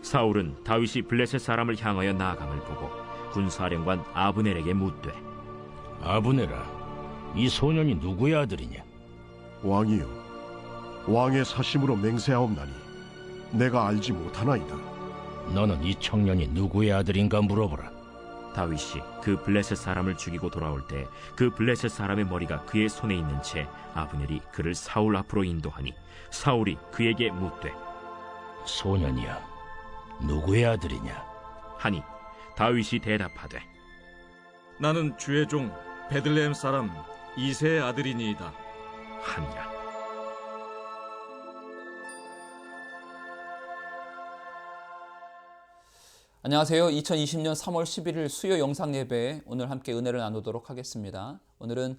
사울은 다윗이 블레셋 사람을 향하여 나아감을 보고 군사령관 아브넬에게 묻되, 아브넬아, 이 소년이 누구의 아들이냐? 왕이여, 왕의 사심으로 맹세하옵나니 내가 알지 못하나이다. 너는 이 청년이 누구의 아들인가 물어보라. 다윗이 그 블레셋 사람을 죽이고 돌아올 때 그 블레셋 사람의 머리가 그의 손에 있는 채 아브넬이 그를 사울 앞으로 인도하니 사울이 그에게 묻되, 소년이야, 누구의 아들이냐? 하니 다윗이 대답하되, 나는 주의 종 베들레헴 사람 이새의 아들이니이다 하니라. 안녕하세요. 2020년 3월 11일 수요 영상 예배에 오늘 함께 은혜를 나누도록 하겠습니다. 오늘은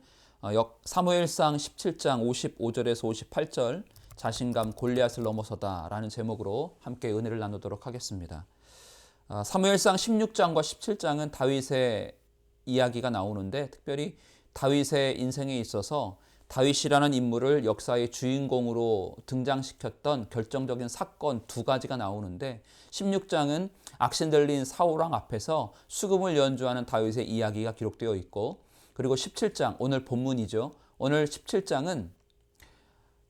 사무엘상 17장 55절에서 58절 자신감 골리앗을 넘어서다 라는 제목으로 함께 은혜를 나누도록 하겠습니다. 사무엘상 16장과 17장은 다윗의 이야기가 나오는데 특별히 다윗의 인생에 있어서 다윗이라는 인물을 역사의 주인공으로 등장시켰던 결정적인 사건 두 가지가 나오는데 16장은 악신 들린 사울왕 앞에서 수금을 연주하는 다윗의 이야기가 기록되어 있고 그리고 17장, 오늘 본문이죠. 오늘 17장은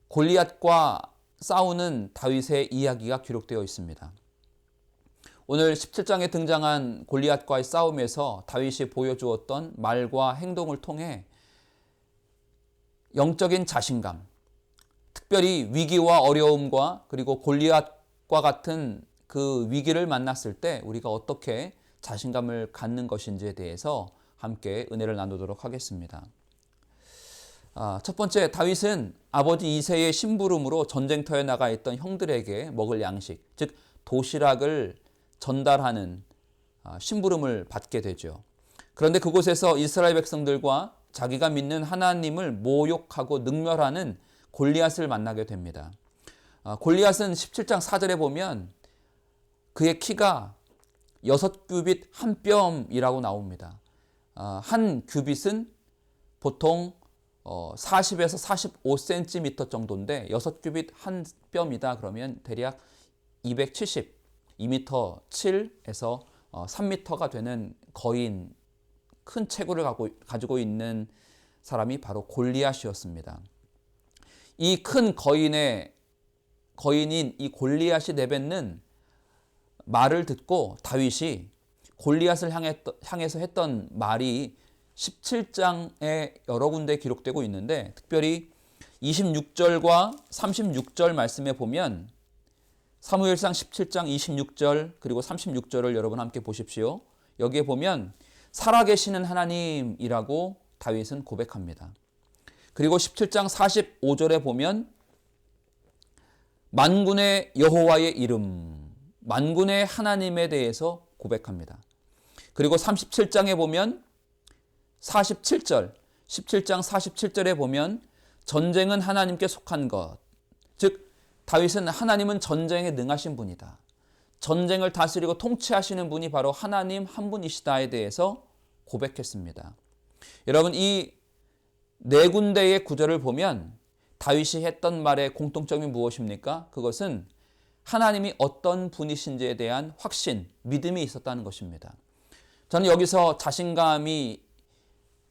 골리앗과 싸우는 다윗의 이야기가 기록되어 있습니다. 오늘 17장에 등장한 골리앗과의 싸움에서 다윗이 보여주었던 말과 행동을 통해 영적인 자신감, 특별히 위기와 어려움과 그리고 골리앗과 같은 그 위기를 만났을 때 우리가 어떻게 자신감을 갖는 것인지에 대해서 함께 은혜를 나누도록 하겠습니다. 첫 번째, 다윗은 아버지 이새의 심부름으로 전쟁터에 나가 있던 형들에게 먹을 양식, 즉 도시락을 전달하는 심부름을 받게 되죠. 그런데 그곳에서 이스라엘 백성들과 자기가 믿는 하나님을 모욕하고 능멸하는 골리앗을 만나게 됩니다. 골리앗은 17장 4절에 보면 그의 키가 6규빗 한 뼘이라고 나옵니다. 한 규빗은 보통 40에서 45cm 정도인데 6규빗 한 뼘이다 그러면 대략 270, 2m 7에서 3m가 되는 거인, 큰 체구를 가지고 있는 사람이 바로 골리앗이었습니다. 이 큰 거인인 이 골리앗이 내뱉는 말을 듣고 다윗이 골리앗을 향해서 했던 말이 17장에 여러 군데 기록되고 있는데 특별히 26절과 36절 말씀에 보면 사무엘상 17장 26절 그리고 36절을 여러분 함께 보십시오. 여기에 보면 살아계시는 하나님이라고 다윗은 고백합니다. 그리고 17장 45절에 보면 만군의 여호와의 이름, 만군의 하나님에 대해서 고백합니다. 그리고 37장에 보면 47절, 17장 47절에 보면 전쟁은 하나님께 속한 것, 즉 다윗은 하나님은 전쟁에 능하신 분이다. 전쟁을 다스리고 통치하시는 분이 바로 하나님 한 분이시다에 대해서 고백했습니다. 여러분, 이 네 군데의 구절을 보면 다윗이 했던 말의 공통점이 무엇입니까? 그것은 하나님이 어떤 분이신지에 대한 확신, 믿음이 있었다는 것입니다. 저는 여기서 자신감이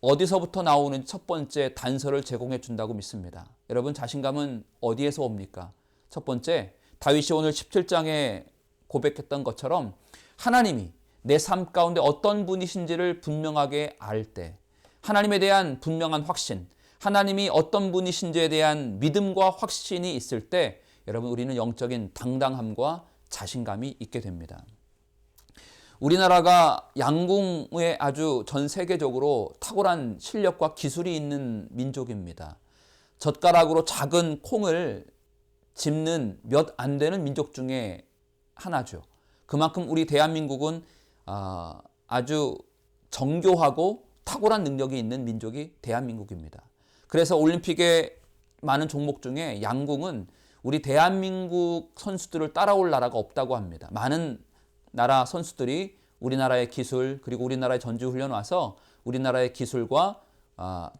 어디서부터 나오는 첫 번째 단서를 제공해 준다고 믿습니다. 여러분, 자신감은 어디에서 옵니까? 첫 번째, 다윗이 오늘 17장에 고백했던 것처럼 하나님이 내 삶 가운데 어떤 분이신지를 분명하게 알 때, 하나님에 대한 분명한 확신, 하나님이 어떤 분이신지에 대한 믿음과 확신이 있을 때 여러분, 우리는 영적인 당당함과 자신감이 있게 됩니다. 우리나라가 양궁에 아주 전 세계적으로 탁월한 실력과 기술이 있는 민족입니다. 젓가락으로 작은 콩을 집는 몇 안 되는 민족 중에 하나죠. 그만큼 우리 대한민국은 아주 정교하고 탁월한 능력이 있는 민족이 대한민국입니다. 그래서 올림픽의 많은 종목 중에 양궁은 우리 대한민국 선수들을 따라올 나라가 없다고 합니다. 많은 나라 선수들이 우리나라의 기술 그리고 우리나라의 전지훈련 와서 우리나라의 기술과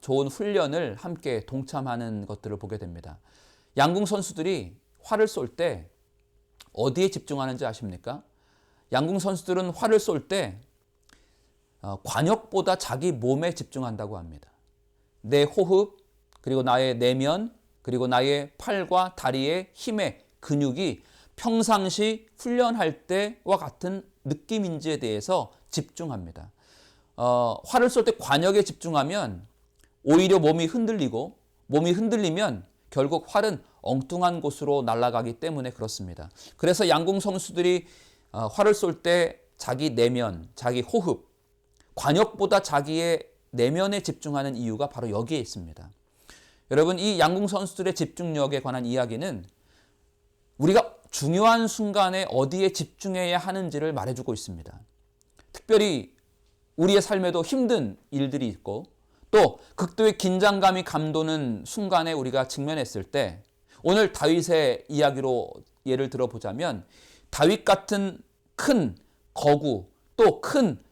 좋은 훈련을 함께 동참하는 것들을 보게 됩니다. 양궁 선수들이 활을 쏠 때 어디에 집중하는지 아십니까? 양궁 선수들은 활을 쏠 때 관역보다 자기 몸에 집중한다고 합니다. 내 호흡, 그리고 나의 내면, 그리고 나의 팔과 다리의 힘의 근육이 평상시 훈련할 때와 같은 느낌인지에 대해서 집중합니다. 활을 쏠 때 관역에 집중하면 오히려 몸이 흔들리고, 몸이 흔들리면 결국 활은 엉뚱한 곳으로 날아가기 때문에 그렇습니다. 그래서 양궁 선수들이 활을 쏠 때 자기 내면, 자기 호흡, 관역보다 자기의 내면에 집중하는 이유가 바로 여기에 있습니다. 여러분, 이 양궁 선수들의 집중력에 관한 이야기는 우리가 중요한 순간에 어디에 집중해야 하는지를 말해주고 있습니다. 특별히 우리의 삶에도 힘든 일들이 있고 또 극도의 긴장감이 감도는 순간에 우리가 직면했을 때, 오늘 다윗의 이야기로 예를 들어보자면 다윗 같은 큰 거구 또 큰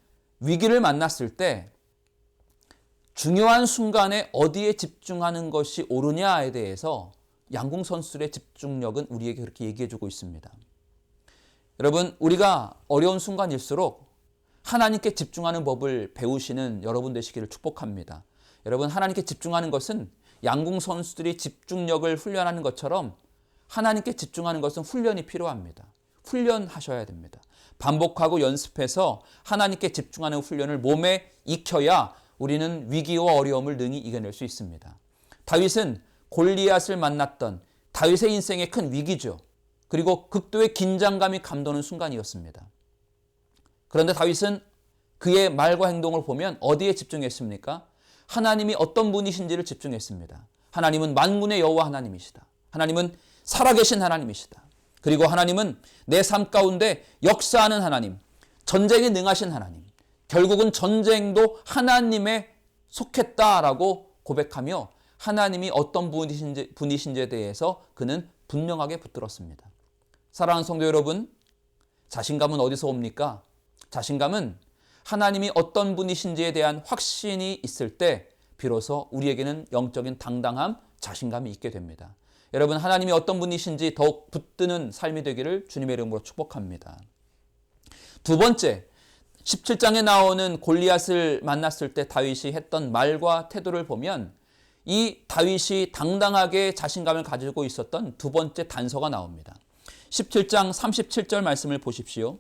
위기를 만났을 때 중요한 순간에 어디에 집중하는 것이 옳으냐에 대해서 양궁 선수들의 집중력은 우리에게 그렇게 얘기해주고 있습니다. 여러분, 우리가 어려운 순간일수록 하나님께 집중하는 법을 배우시는 여러분 되시기를 축복합니다. 여러분, 하나님께 집중하는 것은 양궁 선수들이 집중력을 훈련하는 것처럼 하나님께 집중하는 것은 훈련이 필요합니다. 훈련하셔야 됩니다. 반복하고 연습해서 하나님께 집중하는 훈련을 몸에 익혀야 우리는 위기와 어려움을 능히 이겨낼 수 있습니다. 다윗은 골리앗을 만났던 다윗의 인생의 큰 위기죠. 그리고 극도의 긴장감이 감도는 순간이었습니다. 그런데 다윗은 그의 말과 행동을 보면 어디에 집중했습니까? 하나님이 어떤 분이신지를 집중했습니다. 하나님은 만군의 여호와 하나님이시다. 하나님은 살아계신 하나님이시다. 그리고 하나님은 내 삶 가운데 역사하는 하나님, 전쟁에 능하신 하나님, 결국은 전쟁도 하나님에 속했다라고 고백하며 하나님이 어떤 분이신지에 대해서 그는 분명하게 붙들었습니다. 사랑하는 성도 여러분, 자신감은 어디서 옵니까? 자신감은 하나님이 어떤 분이신지에 대한 확신이 있을 때 비로소 우리에게는 영적인 당당함, 자신감이 있게 됩니다. 여러분, 하나님이 어떤 분이신지 더욱 붙드는 삶이 되기를 주님의 이름으로 축복합니다. 두 번째, 17장에 나오는 골리앗을 만났을 때 다윗이 했던 말과 태도를 보면 이 다윗이 당당하게 자신감을 가지고 있었던 두 번째 단서가 나옵니다. 17장 37절 말씀을 보십시오.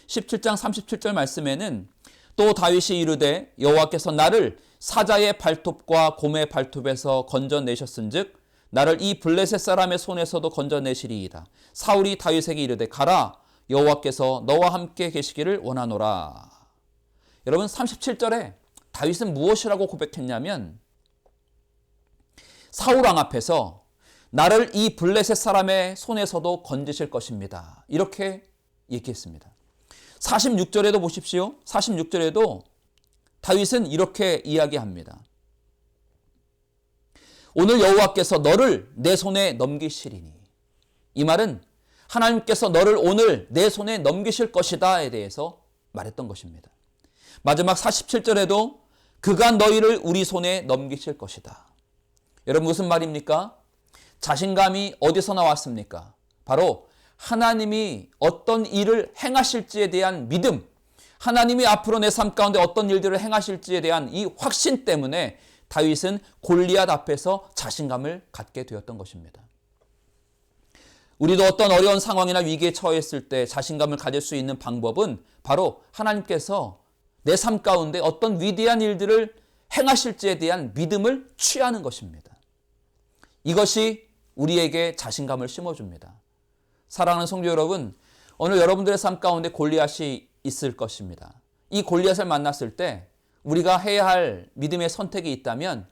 17장 37절 말씀에는 또 다윗이 이르되 여호와께서 나를 사자의 발톱과 곰의 발톱에서 건져내셨은즉 나를 이 블레셋 사람의 손에서도 건져내시리이다. 사울이 다윗에게 이르되 가라, 여호와께서 너와 함께 계시기를 원하노라. 여러분, 37절에 다윗은 무엇이라고 고백했냐면 사울 왕 앞에서 나를 이 블레셋 사람의 손에서도 건지실 것입니다. 이렇게 얘기했습니다. 46절에도 보십시오. 46절에도 다윗은 이렇게 이야기합니다. 오늘 여호와께서 너를 내 손에 넘기시리니. 이 말은 하나님께서 너를 오늘 내 손에 넘기실 것이다에 대해서 말했던 것입니다. 마지막 47절에도 그가 너희를 우리 손에 넘기실 것이다. 여러분, 무슨 말입니까? 자신감이 어디서 나왔습니까? 바로 하나님이 어떤 일을 행하실지에 대한 믿음, 하나님이 앞으로 내 삶 가운데 어떤 일들을 행하실지에 대한 이 확신 때문에 다윗은 골리앗 앞에서 자신감을 갖게 되었던 것입니다. 우리도 어떤 어려운 상황이나 위기에 처했을 때 자신감을 가질 수 있는 방법은 바로 하나님께서 내 삶 가운데 어떤 위대한 일들을 행하실지에 대한 믿음을 취하는 것입니다. 이것이 우리에게 자신감을 심어줍니다. 사랑하는 성도 여러분, 오늘 여러분들의 삶 가운데 골리앗이 있을 것입니다. 이 골리앗을 만났을 때 우리가 해야 할 믿음의 선택이 있다면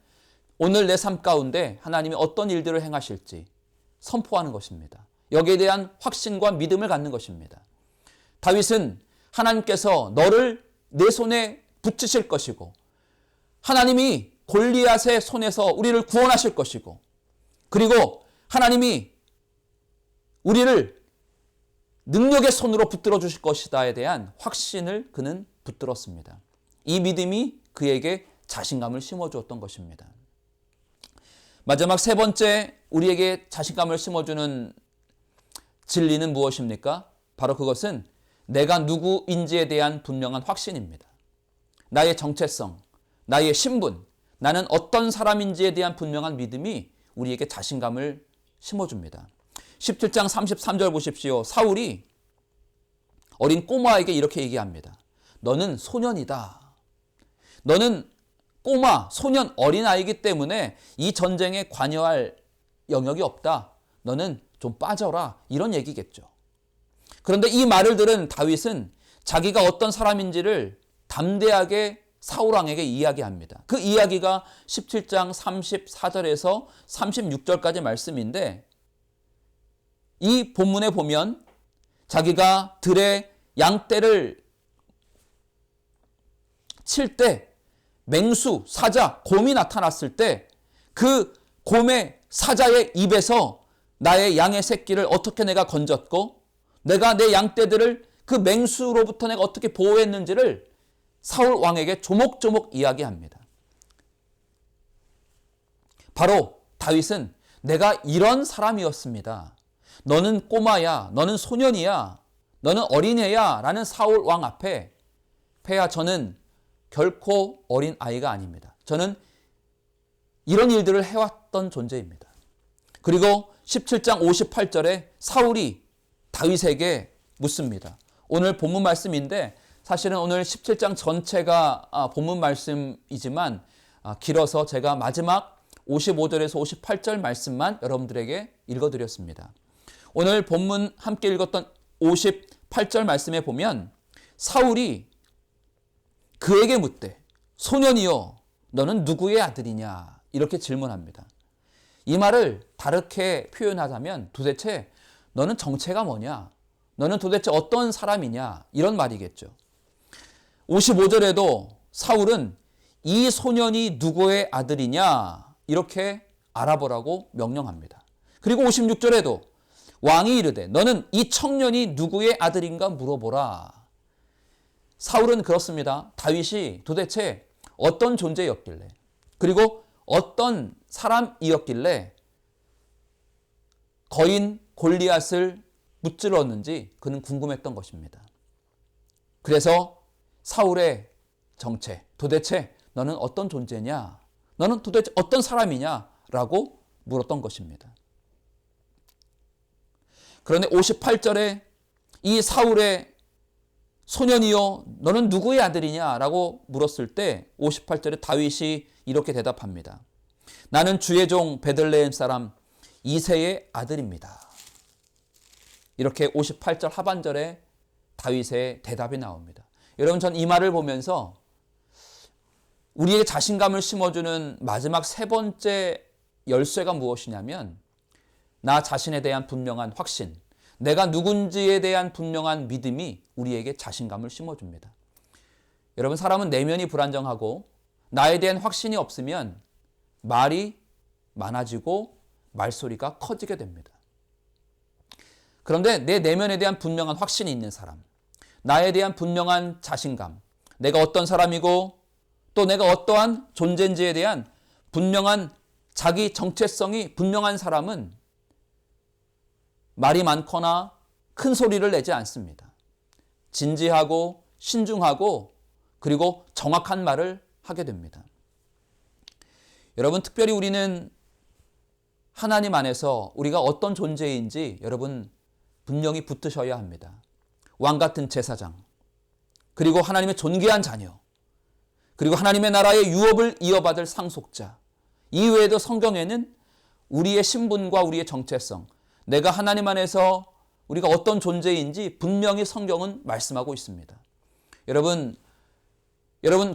오늘 내 삶 가운데 하나님이 어떤 일들을 행하실지 선포하는 것입니다. 여기에 대한 확신과 믿음을 갖는 것입니다. 다윗은 하나님께서 너를 내 손에 붙이실 것이고 하나님이 골리앗의 손에서 우리를 구원하실 것이고 그리고 하나님이 우리를 능력의 손으로 붙들어 주실 것이다에 대한 확신을 그는 붙들었습니다. 이 믿음이 그에게 자신감을 심어주었던 것입니다. 마지막 세 번째 우리에게 자신감을 심어주는 진리는 무엇입니까? 바로 그것은 내가 누구인지에 대한 분명한 확신입니다. 나의 정체성, 나의 신분, 나는 어떤 사람인지에 대한 분명한 믿음이 우리에게 자신감을 심어줍니다. 17장 33절 보십시오. 사울이 어린 꼬마에게 이렇게 얘기합니다. 너는 소년이다. 너는 꼬마, 소년, 어린아이이기 때문에 이 전쟁에 관여할 영역이 없다. 너는 좀 빠져라. 이런 얘기겠죠. 그런데 이 말을 들은 다윗은 자기가 어떤 사람인지를 담대하게 사울왕에게 이야기합니다. 그 이야기가 17장 34절에서 36절까지 말씀인데 이 본문에 보면 자기가 들에 양떼를 칠 때 맹수, 사자, 곰이 나타났을 때 그 곰의 사자의 입에서 나의 양의 새끼를 어떻게 내가 건졌고 내가 내 양떼들을 그 맹수로부터 내가 어떻게 보호했는지를 사울 왕에게 조목조목 이야기합니다. 바로 다윗은 내가 이런 사람이었습니다. 너는 꼬마야, 너는 소년이야, 너는 어린애야 라는 사울 왕 앞에 폐하 저는 결코 어린 아이가 아닙니다. 저는 이런 일들을 해왔던 존재입니다. 그리고 17장 58절에 사울이 다윗에게 묻습니다. 오늘 본문 말씀인데 사실은 오늘 17장 전체가 본문 말씀이지만 길어서 제가 마지막 55절에서 58절 말씀만 여러분들에게 읽어드렸습니다. 오늘 본문 함께 읽었던 58절 말씀에 보면 사울이 그에게 묻되 소년이여 너는 누구의 아들이냐 이렇게 질문합니다. 이 말을 다르게 표현하자면 도대체 너는 정체가 뭐냐? 너는 도대체 어떤 사람이냐? 이런 말이겠죠. 55절에도 사울은 이 소년이 누구의 아들이냐? 이렇게 알아보라고 명령합니다. 그리고 56절에도 왕이 이르되 너는 이 청년이 누구의 아들인가 물어보라. 사울은 그렇습니다. 다윗이 도대체 어떤 존재였길래 그리고 어떤 사람이었길래 거인 골리앗을 무찔렀는지 그는 궁금했던 것입니다. 그래서 사울의 정체, 도대체 너는 어떤 존재냐? 너는 도대체 어떤 사람이냐? 라고 물었던 것입니다. 그런데 58절에 이 사울의 소년이여 너는 누구의 아들이냐? 라고 물었을 때 58절에 다윗이 이렇게 대답합니다. 나는 주의 종 베들레헴 사람 이새의 아들입니다. 이렇게 58절 하반절에 다윗의 대답이 나옵니다. 여러분 전 이 말을 보면서 우리의 자신감을 심어주는 마지막 세 번째 열쇠가 무엇이냐면 나 자신에 대한 분명한 확신, 내가 누군지에 대한 분명한 믿음이 우리에게 자신감을 심어줍니다. 여러분 사람은 내면이 불안정하고 나에 대한 확신이 없으면 말이 많아지고 말소리가 커지게 됩니다. 그런데 내 내면에 대한 분명한 확신이 있는 사람, 나에 대한 분명한 자신감, 내가 어떤 사람이고 또 내가 어떠한 존재인지에 대한 분명한 자기 정체성이 분명한 사람은 말이 많거나 큰 소리를 내지 않습니다. 진지하고 신중하고 그리고 정확한 말을 하게 됩니다. 여러분 특별히 우리는 하나님 안에서 우리가 어떤 존재인지 여러분 분명히 붙으셔야 합니다. 왕 같은 제사장, 그리고 하나님의 존귀한 자녀, 그리고 하나님의 나라의 유업을 이어받을 상속자. 이외에도 성경에는 우리의 신분과 우리의 정체성, 내가 하나님 안에서 우리가 어떤 존재인지 분명히 성경은 말씀하고 있습니다. 여러분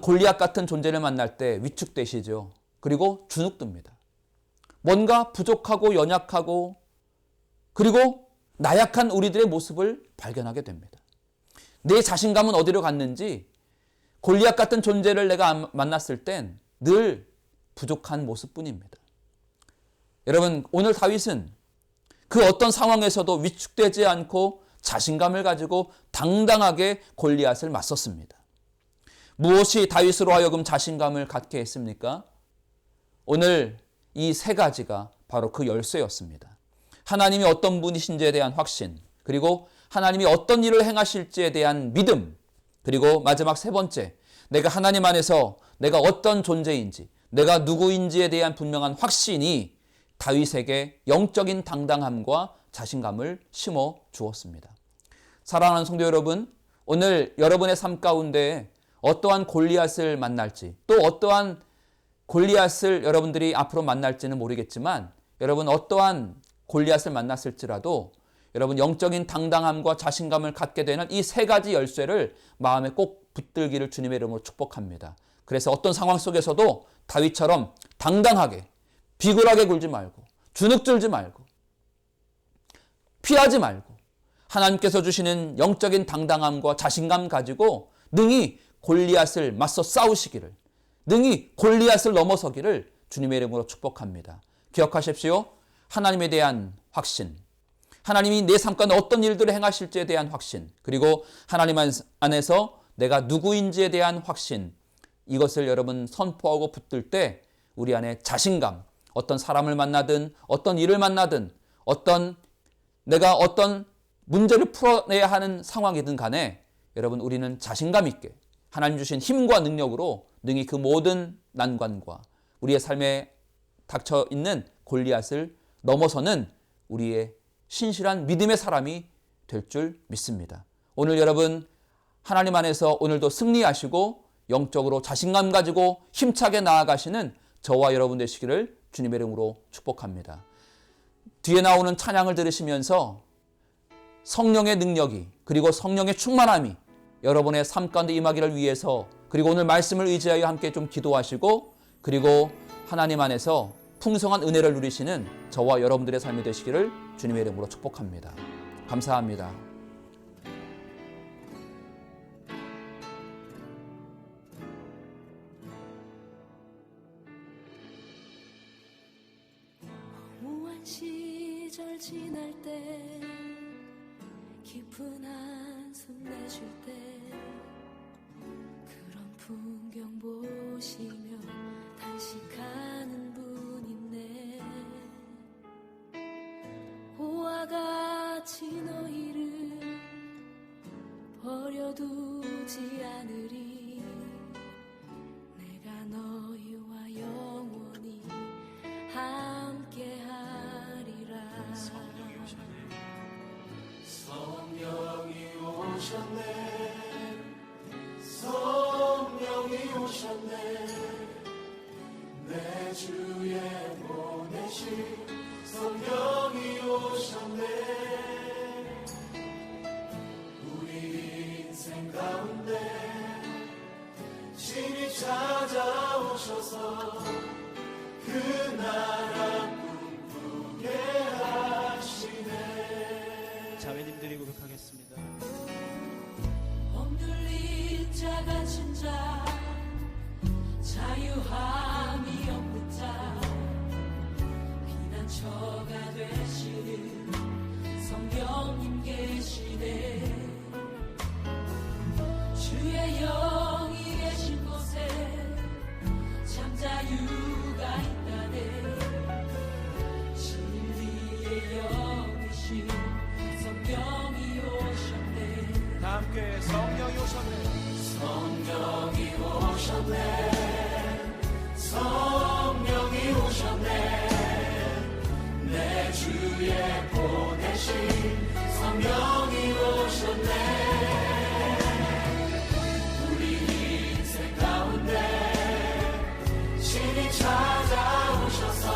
골리앗 같은 존재를 만날 때 위축되시죠. 그리고 주눅듭니다. 뭔가 부족하고 연약하고 그리고 나약한 우리들의 모습을 발견하게 됩니다. 내 자신감은 어디로 갔는지 골리앗 같은 존재를 내가 만났을 땐 늘 부족한 모습뿐입니다. 여러분 오늘 다윗은 그 어떤 상황에서도 위축되지 않고 자신감을 가지고 당당하게 골리앗을 맞섰습니다. 무엇이 다윗으로 하여금 자신감을 갖게 했습니까? 오늘 이 세 가지가 바로 그 열쇠였습니다. 하나님이 어떤 분이신지에 대한 확신, 그리고 하나님이 어떤 일을 행하실지에 대한 믿음, 그리고 마지막 세 번째, 내가 하나님 안에서 내가 어떤 존재인지, 내가 누구인지에 대한 분명한 확신이 다윗에게 영적인 당당함과 자신감을 심어 주었습니다. 사랑하는 성도 여러분, 오늘 여러분의 삶 가운데 어떠한 골리앗을 만날지, 또 어떠한 골리앗을 여러분들이 앞으로 만날지는 모르겠지만, 여러분 어떠한 골리앗을 만났을지라도 여러분 영적인 당당함과 자신감을 갖게 되는 이 세 가지 열쇠를 마음에 꼭 붙들기를 주님의 이름으로 축복합니다. 그래서 어떤 상황 속에서도 다윗처럼 당당하게, 비굴하게 굴지 말고, 주눅들지 말고, 피하지 말고, 하나님께서 주시는 영적인 당당함과 자신감 가지고 능히 골리앗을 맞서 싸우시기를, 능히 골리앗을 넘어서기를 주님의 이름으로 축복합니다. 기억하십시오. 하나님에 대한 확신, 하나님이 내 삶 가운데 어떤 일들을 행하실지에 대한 확신, 그리고 하나님 안에서 내가 누구인지에 대한 확신, 이것을 여러분 선포하고 붙들 때 우리 안에 자신감, 어떤 사람을 만나든 어떤 일을 만나든 내가 어떤 문제를 풀어내야 하는 상황이든 간에 여러분 우리는 자신감 있게 하나님 주신 힘과 능력으로 능히 그 모든 난관과 우리의 삶에 닥쳐 있는 골리앗을 넘어서는 우리의 신실한 믿음의 사람이 될 줄 믿습니다. 오늘 여러분 하나님 안에서 오늘도 승리하시고 영적으로 자신감 가지고 힘차게 나아가시는 저와 여러분 되시기를 주님의 이름으로 축복합니다. 뒤에 나오는 찬양을 들으시면서 성령의 능력이, 그리고 성령의 충만함이 여러분의 삶 가운데 임하기를 위해서, 그리고 오늘 말씀을 의지하여 함께 좀 기도하시고, 그리고 하나님 안에서 풍성한 은혜를 누리시는 저와 여러분들의 삶이 되시기를 주님의 이름으로 축복합니다. 감사합니다. 무한 시절 지날 때, 깊은 한숨 내쉴 때, 그런 풍경 보시며 단식하는 분 있네. 고와 같이 너희를 버려두지 않으리. 내가 너희와 영원히 함께하리라. 성령이 오셨네, 성령이 오셨네, 내 주에 보내신 성령이 오셨네. 우리 인생 가운데 신이 찾아오셔서 그 나라 꿈꾸게 하시네. 자매님들이 고백하겠습니다. 억눌린 자 갇힌 자, 자유함이 없는 자, 피난처가 되시는 성령님 계시네. 주의 영이 계신 곳에 참 자유가 있다네. 진리의 영이신 성령이 오셨네. 다 함께 성령이 오셨네. 성령이 오셨네, 성령이 오셨네, 내 주에 보내신 성령이 오셨네. 우리 인생 가운데 신이 찾아오셔서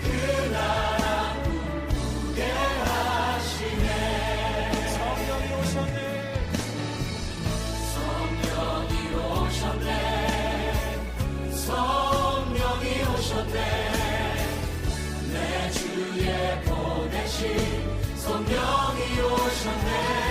그 나라 꿈꾸게 하시네. 성령이 오셨네. 성령이 오셨네, 내 주에 보내신 성령이 오셨네.